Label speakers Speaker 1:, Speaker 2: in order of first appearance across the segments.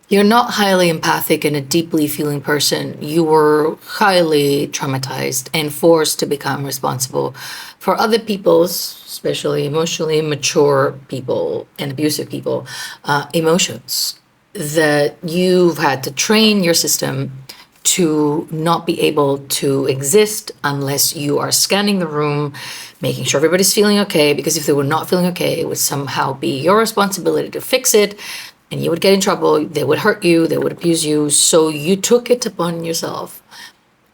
Speaker 1: You're not highly empathic and a deeply feeling person. You were highly traumatized and forced to become responsible for other people's, especially emotionally mature people and abusive people, emotions. That you've had to train your system to not be able to exist unless you are scanning the room, making sure everybody's feeling okay, because if they were not feeling okay, it would somehow be your responsibility to fix it, and you would get in trouble, they would hurt you, they would abuse you. So you took it upon yourself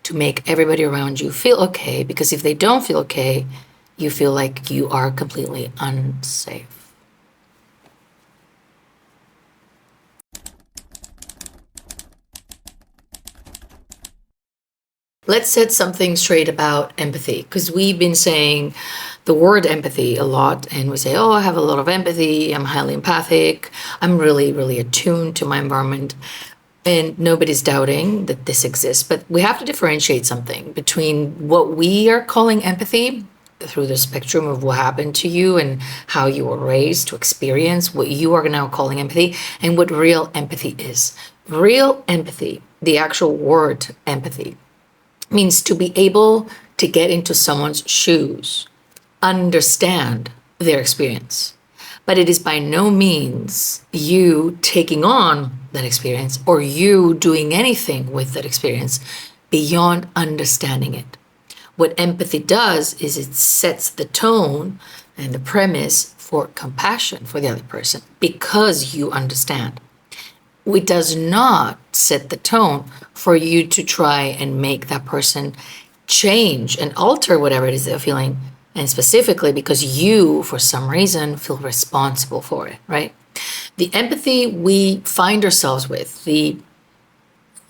Speaker 1: to make everybody around you feel okay, because if they don't feel okay, you feel like you are completely unsafe. Let's set something straight about empathy, because we've been saying the word empathy a lot, and we say, oh, I have a lot of empathy, I'm highly empathic, I'm really, really attuned to my environment. And nobody's doubting that this exists, but we have to differentiate something between what we are calling empathy through the spectrum of what happened to you and how you were raised to experience what you are now calling empathy, and what real empathy is. Real empathy, the actual word empathy, means to be able to get into someone's shoes, understand their experience. But it is by no means you taking on that experience or you doing anything with that experience beyond understanding it. What empathy does is it sets the tone and the premise for compassion for the other person because you understand. It does not set the tone for you to try and make that person change and alter whatever it is they're feeling, and specifically because you, for some reason, feel responsible for it, right? The empathy we find ourselves with, the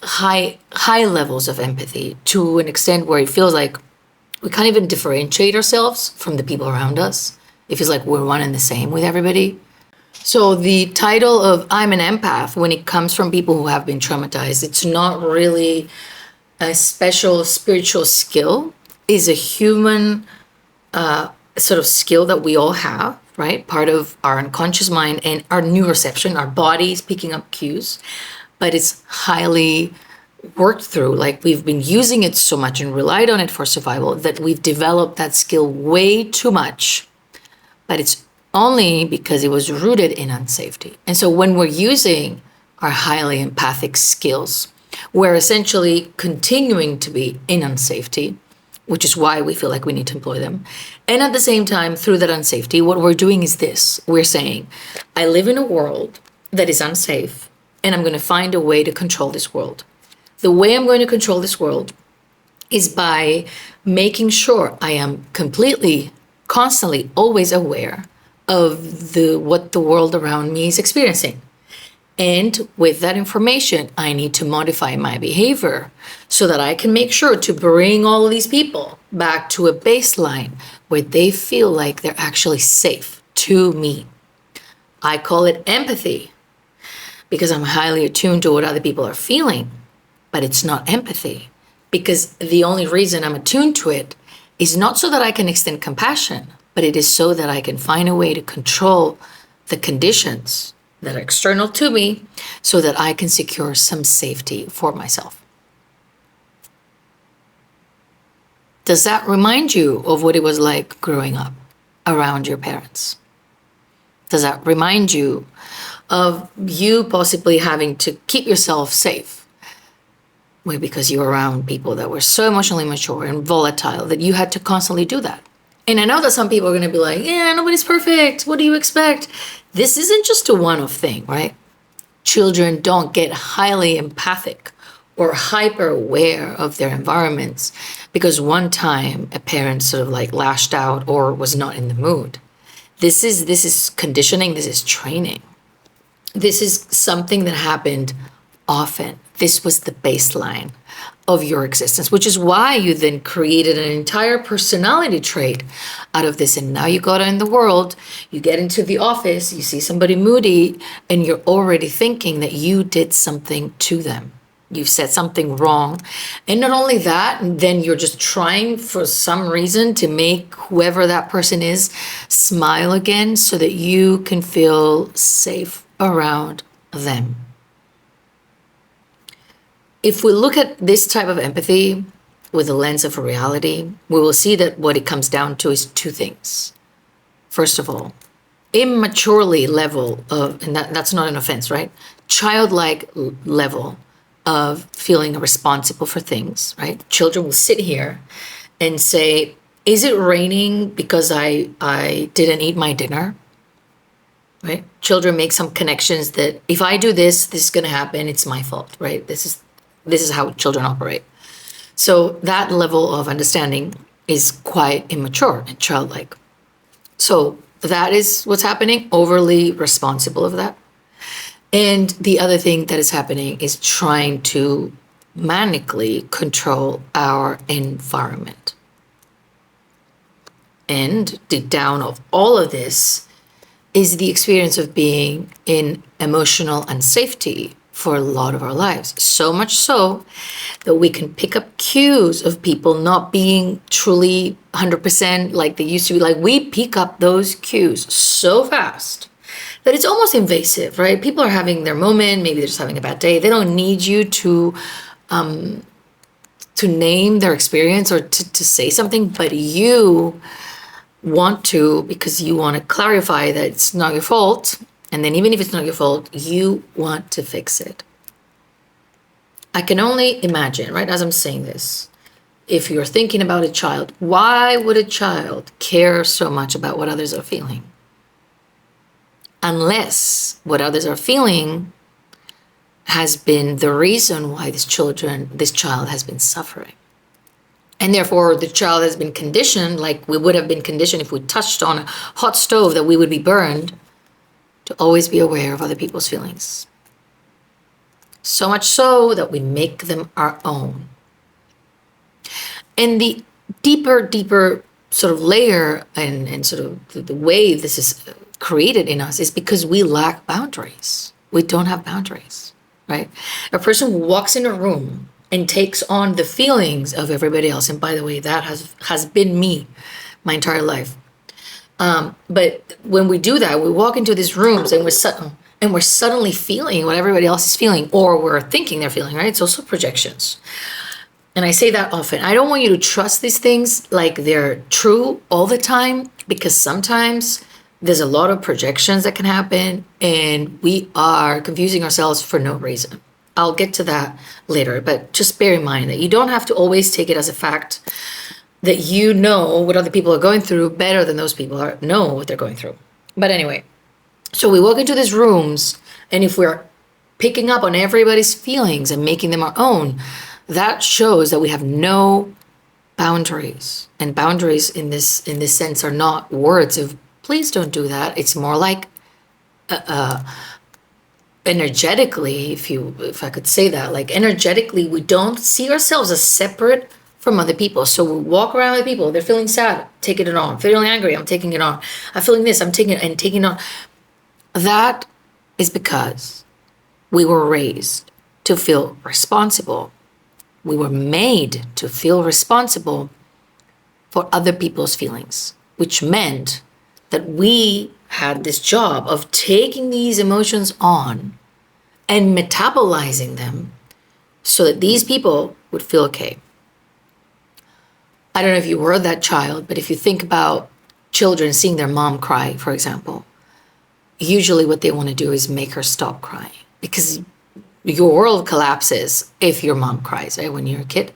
Speaker 1: high levels of empathy, to an extent where it feels like we can't even differentiate ourselves from the people around us. It feels like we're one and the same with everybody. So the title of I'm an empath, when it comes from people who have been traumatized, it's not really a special spiritual skill. It's a human sort of skill that we all have, right? Part of our unconscious mind and our neuroception, our bodies picking up cues, but it's highly worked through. Like, we've been using it so much and relied on it for survival that we've developed that skill way too much, but it's only because it was rooted in unsafety. And so when we're using our highly empathic skills, we're essentially continuing to be in unsafety, which is why we feel like we need to employ them. And at the same time, through that unsafety, what we're doing is this. We're saying, I live in a world that is unsafe, and I'm going to find a way to control this world. The way I'm going to control this world is by making sure I am completely, constantly, always aware of what the world around me is experiencing. And with that information, I need to modify my behavior so that I can make sure to bring all of these people back to a baseline where they feel like they're actually safe to me. I call it empathy because I'm highly attuned to what other people are feeling, but it's not empathy, because the only reason I'm attuned to it is not so that I can extend compassion, but it is so that I can find a way to control the conditions that are external to me so that I can secure some safety for myself. Does that remind you of what it was like growing up around your parents? Does that remind you of you possibly having to keep yourself safe? Well, because you were around people that were so emotionally mature and volatile that you had to constantly do that. And I know that some people are going to be like, yeah, nobody's perfect. What do you expect? This isn't just a one-off thing, right? Children don't get highly empathic or hyper aware of their environments because one time a parent sort of like lashed out or was not in the mood. This is conditioning. This is training. This is something that happened often. This was the baseline of your existence, which is why you then created an entire personality trait out of this. And now you go out in the world, you get into the office, you see somebody moody, and you're already thinking that you did something to them. You've said something wrong. And not only that, then you're just trying for some reason to make whoever that person is smile again so that you can feel safe around them. if we look at this type of empathy with the lens of reality, we will see that what it comes down to is two things. First of all, immaturely level of, and that's not an offense, right? Childlike level of feeling responsible for things, right? Children will sit here and say, is it raining because I didn't eat my dinner? Right? Children make some connections that if I do this, this is going to happen. It's my fault, right? This is how children operate. So that level of understanding is quite immature and childlike. So that is what's happening, overly responsible of that. And the other thing that is happening is trying to manically control our environment. And deep down of all of this is the experience of being in emotional unsafety for a lot of our lives. So much so that we can pick up cues of people not being truly 100% like they used to be. Like, we pick up those cues so fast that it's almost invasive, right? People are having their moment, maybe they're just having a bad day. They don't need you to name their experience or to say something, but you want to, because you want to clarify that it's not your fault. And then even if it's not your fault, you want to fix it. I can only imagine, right, as I'm saying this, if you're thinking about a child, why would a child care so much about what others are feeling? Unless what others are feeling has been the reason why this child has been suffering. And therefore, the child has been conditioned, like we would have been conditioned if we touched on a hot stove, that we would be burned, to always be aware of other people's feelings. So much so that we make them our own. And the deeper sort of layer and sort of the way this is created in us is because we lack boundaries. We don't have boundaries, right? A person who walks in a room and takes on the feelings of everybody else. And by the way, that has been me my entire life. But when we do that, we walk into these rooms and we're suddenly feeling what everybody else is feeling, or we're thinking they're feeling, right? It's also projections. And I say that often. I don't want you to trust these things like they're true all the time, because sometimes there's a lot of projections that can happen and we are confusing ourselves for no reason. I'll get to that later, but just bear in mind that you don't have to always take it as a fact that you know what other people are going through better than those people know what they're going through. But anyway, so we walk into these rooms, and if we're picking up on everybody's feelings and making them our own, that shows that we have no boundaries. And boundaries in this sense are not words of please don't do that. It's more like energetically, if I could say that, like energetically, we don't see ourselves as separate from other people. So we walk around with people, they're feeling sad, taking it on. Feeling angry, I'm taking it on. I'm feeling this, I'm taking it on. That is because we were raised to feel responsible. We were made to feel responsible for other people's feelings, which meant that we had this job of taking these emotions on and metabolizing them so that these people would feel okay. I don't know if you were that child, but if you think about children seeing their mom cry, for example, usually what they want to do is make her stop crying, because your world collapses if your mom cries, right, when you're a kid.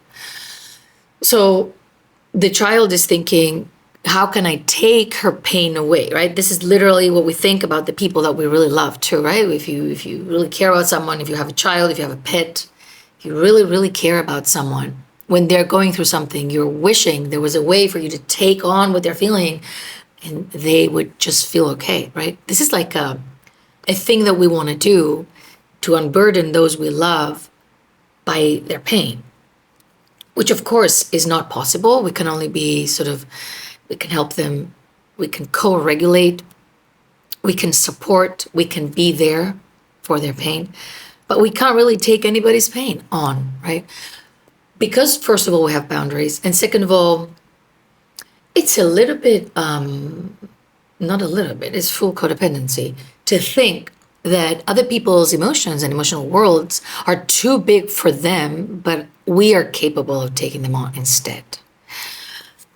Speaker 1: So the child is thinking, how can I take her pain away, right? This is literally what we think about the people that we really love too, right? If you really care about someone, if you have a child, if you have a pet, if you really, really care about someone, when they're going through something, you're wishing there was a way for you to take on what they're feeling and they would just feel okay, right? This is like a thing that we want to do to unburden those we love by their pain, which of course is not possible. We can only be we can help them, we can co-regulate, we can support, we can be there for their pain, but we can't really take anybody's pain on, right? Because first of all, we have boundaries, and second of all, it's a little bit, not a little bit, it's full codependency to think that other people's emotions and emotional worlds are too big for them, but we are capable of taking them on instead.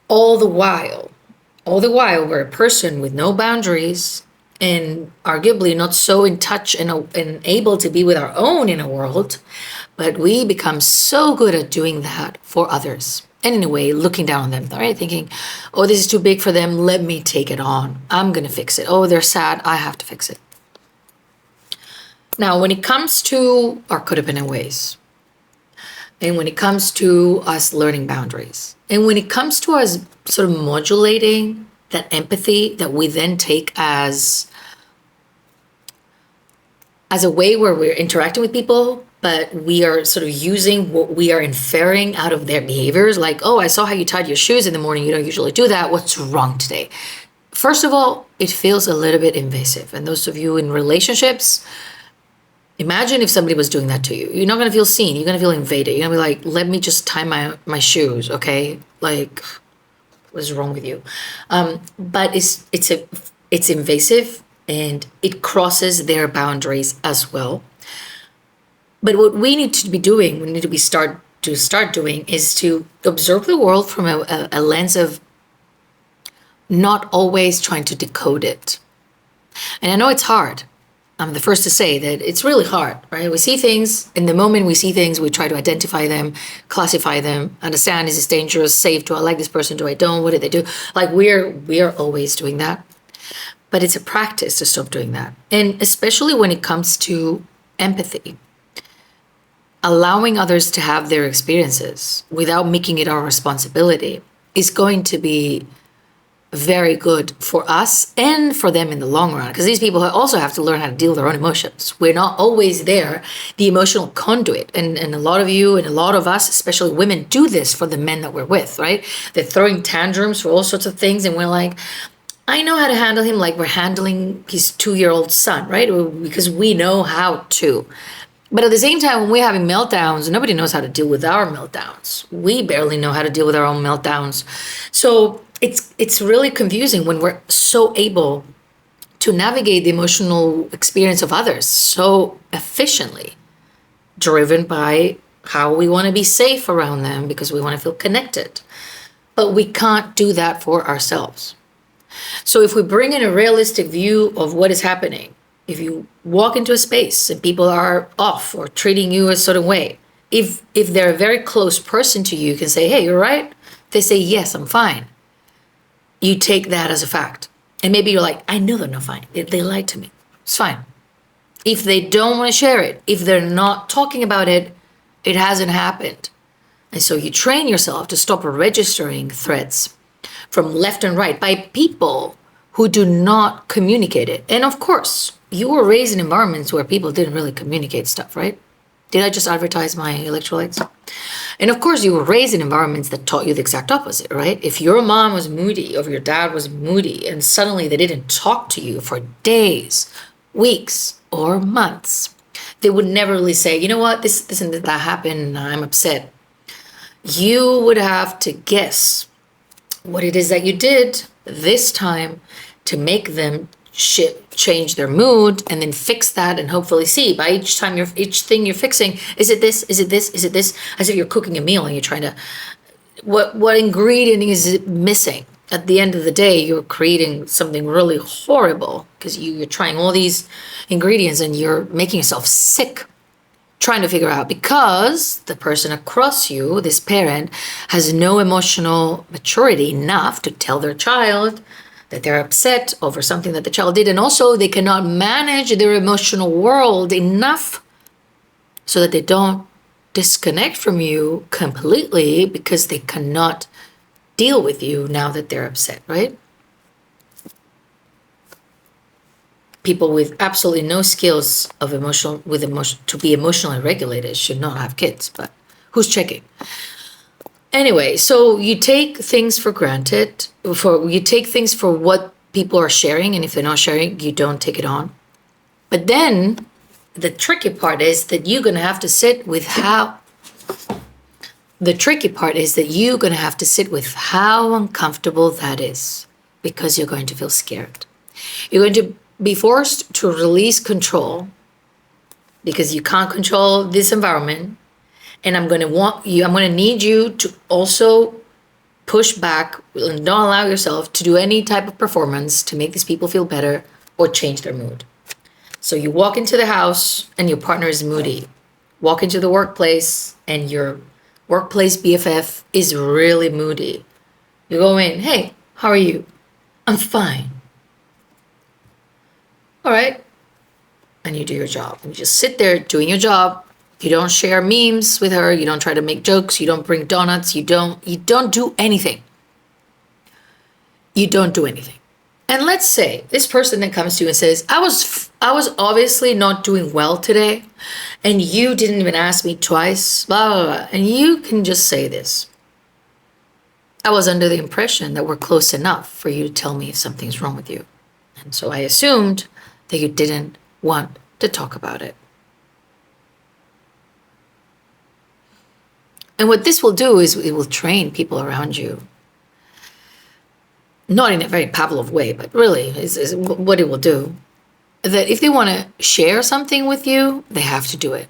Speaker 1: All the while, we're a person with no boundaries and arguably not so in touch and able to be with our own inner world, but we become so good at doing that for others. And in a way, looking down on them, right? Thinking, oh, this is too big for them. Let me take it on. I'm going to fix it. Oh, they're sad. I have to fix it. Now, when it comes to our codependent ways, and when it comes to us learning boundaries, and when it comes to us sort of modulating that empathy that we then take as a way where we're interacting with people, but we are sort of using what we are inferring out of their behaviors, like, oh, I saw how you tied your shoes in the morning. You don't usually do that. What's wrong today? First of all, it feels a little bit invasive. And those of you in relationships, imagine if somebody was doing that to you. You're not going to feel seen. You're going to feel invaded. You're going to be like, let me just tie my shoes, okay? Like, what's wrong with you? But it's invasive, and it crosses their boundaries as well. But what we need to be doing, start doing, is to observe the world from a lens of not always trying to decode it. And I know it's hard. I'm the first to say that it's really hard, right? We see things, in the moment we see things, we try to identify them, classify them, understand, is this dangerous, safe, do I like this person, do I don't, what did they do? Like we are always doing that. But it's a practice to stop doing that. And especially when it comes to empathy, allowing others to have their experiences without making it our responsibility is going to be very good for us and for them in the long run, because these people also have to learn how to deal with their own emotions. We're not always there, the emotional conduit. And a lot of you and a lot of us, especially women, do this for the men that we're with, right? They're throwing tantrums for all sorts of things, and we're like, I know how to handle him like we're handling his 2-year-old son, right? Because we know how to. But at the same time, when we're having meltdowns, nobody knows how to deal with our meltdowns. We barely know how to deal with our own meltdowns. So it's really confusing when we're so able to navigate the emotional experience of others so efficiently, driven by how we want to be safe around them because we want to feel connected. But we can't do that for ourselves. So if we bring in a realistic view of what is happening, if you walk into a space and people are off or treating you a certain way, if they're a very close person to you, you can say, hey, you're right. They say, yes, I'm fine. You take that as a fact. And maybe you're like, I know they're not fine. They lied to me. It's fine. If they don't want to share it, if they're not talking about it, it hasn't happened. And so you train yourself to stop registering threats from left and right by people who do not communicate it. And of course, you were raised in environments where people didn't really communicate stuff, right? Did I just advertise my electrolytes? And of course, you were raised in environments that taught you the exact opposite, right? If your mom was moody or if your dad was moody and suddenly they didn't talk to you for days, weeks, or months, they would never really say, you know what, this and that happened, I'm upset. You would have to guess what it is that you did this time to make them change their mood, and then fix that, and hopefully see by each thing you're fixing, is it this, as if you're cooking a meal and you're trying to, what ingredient is it missing? At the end of the day, you're creating something really horrible because you're trying all these ingredients and you're making yourself sick trying to figure out, because the person across you, this parent, has no emotional maturity enough to tell their child that they're upset over something that the child did. And also they cannot manage their emotional world enough so that they don't disconnect from you completely because they cannot deal with you now that they're upset, right? People with absolutely no skills of to be emotionally regulated should not have kids, but who's checking? Anyway, so you take things for granted, you take things for what people are sharing, and if they're not sharing, you don't take it on. But then the tricky part is that you're going to have to sit with how uncomfortable that is, because you're going to feel scared. You're going to be forced to release control because you can't control this environment. And I'm going to need you to also push back and don't allow yourself to do any type of performance to make these people feel better or change their mood. So you walk into the house and your partner is moody. Walk into the workplace and your workplace BFF is really moody. You go in, hey, how are you? I'm fine. All right. And you do your job. And you just sit there doing your job. You don't share memes with her. You don't try to make jokes. You don't bring donuts. You don't do anything. You don't do anything. And let's say this person that comes to you and says, I was obviously not doing well today, and you didn't even ask me twice, blah, blah, blah. And you can just say this. I was under the impression that we're close enough for you to tell me if something's wrong with you. And so I assumed that you didn't want to talk about it. And what this will do is it will train people around you. Not in a very Pavlov way, but really is what it will do. That if they want to share something with you, they have to do it.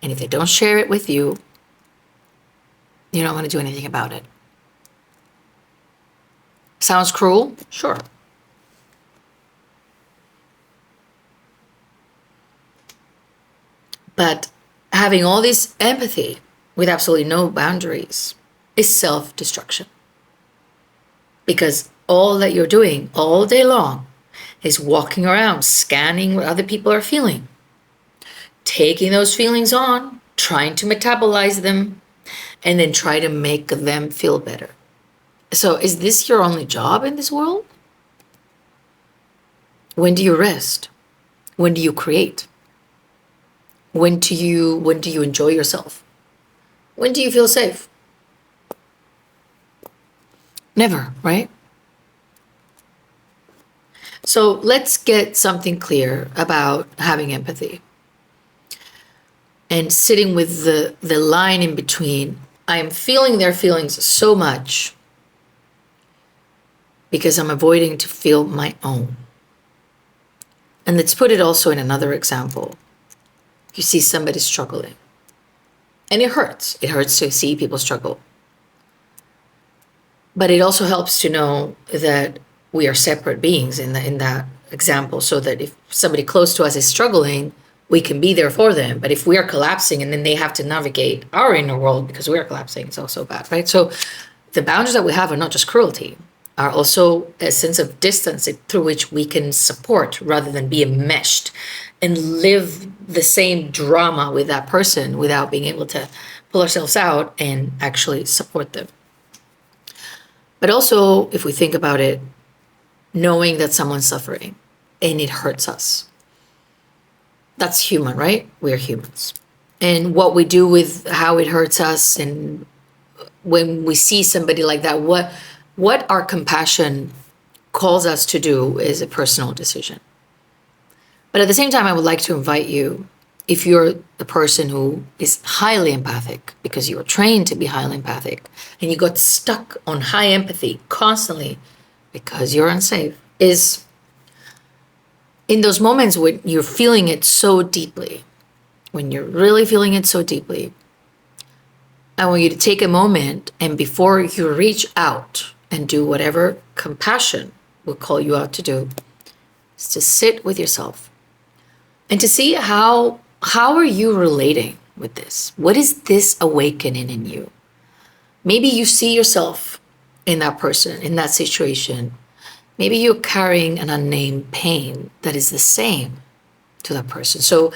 Speaker 1: And if they don't share it with you, you don't want to do anything about it. Sounds cruel? Sure. But having all this empathy with absolutely no boundaries is self-destruction. Because all that you're doing all day long is walking around, scanning what other people are feeling, taking those feelings on, trying to metabolize them, and then try to make them feel better. So is this your only job in this world? When do you rest? When do you create? When do you enjoy yourself? When do you feel safe? Never, right? So let's get something clear about having empathy and sitting with the line in between. I am feeling their feelings so much because I'm avoiding to feel my own. And let's put it also in another example. You see somebody struggling. And it hurts. It hurts to see people struggle. But it also helps to know that we are separate beings in that example, so that if somebody close to us is struggling, we can be there for them. But if we are collapsing and then they have to navigate our inner world because we are collapsing, it's also bad, right? So the boundaries that we have are not just cruelty, are also a sense of distance through which we can support rather than be enmeshed and live the same drama with that person without being able to pull ourselves out and actually support them. But also, if we think about it, knowing that someone's suffering and it hurts us. That's human, right? We're humans. And what we do with how it hurts us, and when we see somebody like that, what our compassion calls us to do is a personal decision. But at the same time, I would like to invite you, if you're the person who is highly empathic, because you were trained to be highly empathic, and you got stuck on high empathy constantly because you're unsafe, is in those moments when you're feeling it so deeply, when you're really feeling it so deeply, I want you to take a moment, and before you reach out and do whatever compassion will call you out to do, is to sit with yourself and to see how are you relating with this? What is this awakening in you? Maybe you see yourself in that person, in that situation. Maybe you're carrying an unnamed pain that is the same to that person. So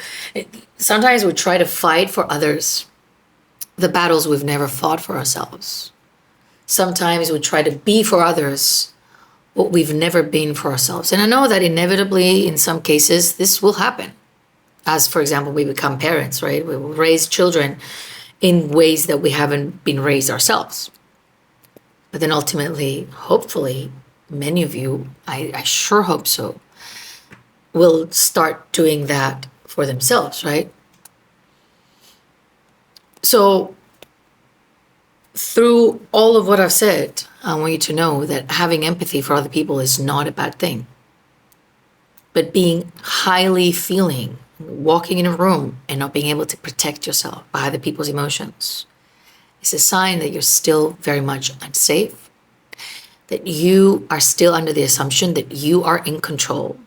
Speaker 1: sometimes we try to fight for others the battles we've never fought for ourselves. Sometimes we try to be for others what we've never been for ourselves. And I know that inevitably, in some cases, this will happen. As, for example, we become parents, right? We will raise children in ways that we haven't been raised ourselves. But then ultimately, hopefully, many of you, I sure hope so, will start doing that for themselves, right? So through all of what I've said, I want you to know that having empathy for other people is not a bad thing. But being highly feeling, walking in a room and not being able to protect yourself by other people's emotions is a sign that you're still very much unsafe, that you are still under the assumption that you are in control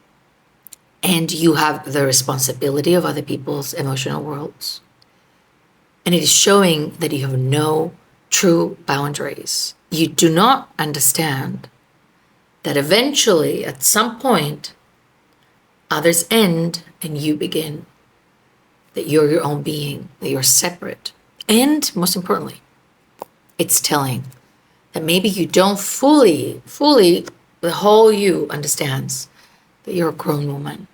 Speaker 1: and you have the responsibility of other people's emotional worlds. And it is showing that you have no true boundaries. You do not understand that eventually, at some point, others end and you begin, that you're your own being, that you're separate. And most importantly, it's telling that maybe you don't fully, the whole you understands that you're a grown woman.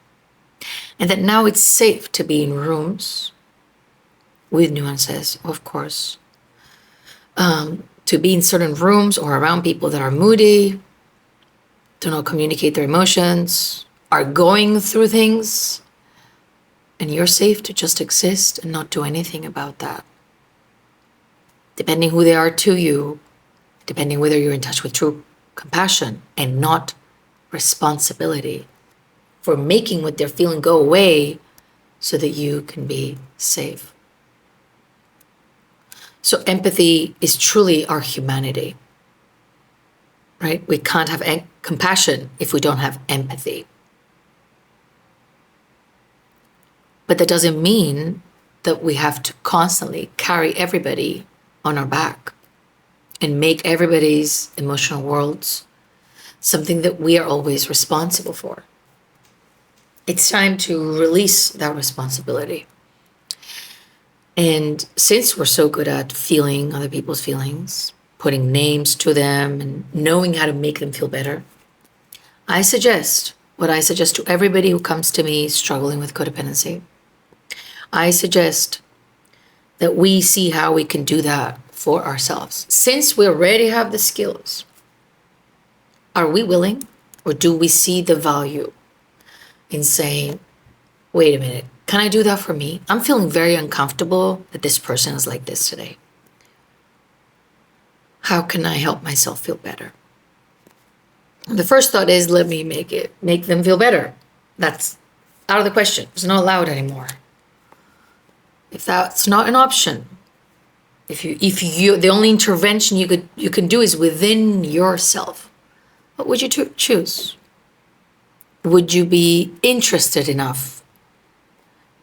Speaker 1: And that now it's safe to be in rooms with nuances, of course, to be in certain rooms or around people that are moody, do not communicate their emotions, are going through things, and you're safe to just exist and not do anything about that. Depending who they are to you, depending whether you're in touch with true compassion and not responsibility for making what they're feeling go away so that you can be safe. So empathy is truly our humanity, right? We can't have compassion if we don't have empathy. But that doesn't mean that we have to constantly carry everybody on our back and make everybody's emotional worlds something that we are always responsible for. It's time to release that responsibility. And since we're so good at feeling other people's feelings, putting names to them and knowing how to make them feel better, I suggest to everybody who comes to me struggling with codependency. I suggest that we see how we can do that for ourselves. Since we already have the skills, are we willing, or do we see the value in saying, wait a minute, can I do that for me? I'm feeling very uncomfortable that this person is like this today. How can I help myself feel better? The first thought is, let me make them feel better. That's out of the question. It's not allowed anymore. If that's not an option, if you the only intervention you can do is within yourself, what would you choose? Would you be interested enough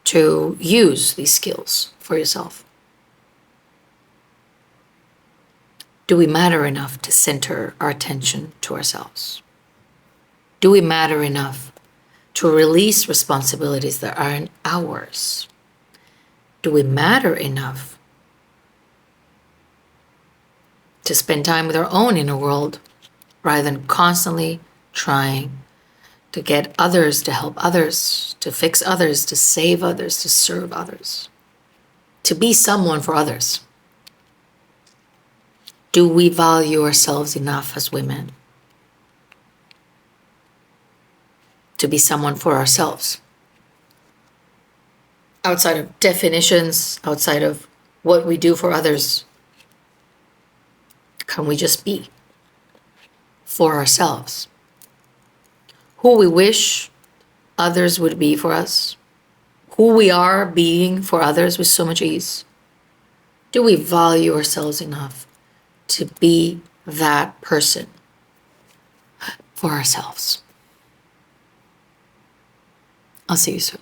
Speaker 1: to use these skills for yourself? Do we matter enough to center our attention to ourselves? Do we matter enough to release responsibilities that aren't ours? Do we matter enough to spend time with our own inner world rather than constantly trying to get others, to help others, to fix others, to save others, to serve others, to be someone for others? Do we value ourselves enough as women to be someone for ourselves? Outside of definitions, outside of what we do for others, can we just be for ourselves who we wish others would be for us, who we are being for others with so much ease? Do we value ourselves enough to be that person for ourselves? I'll see you soon.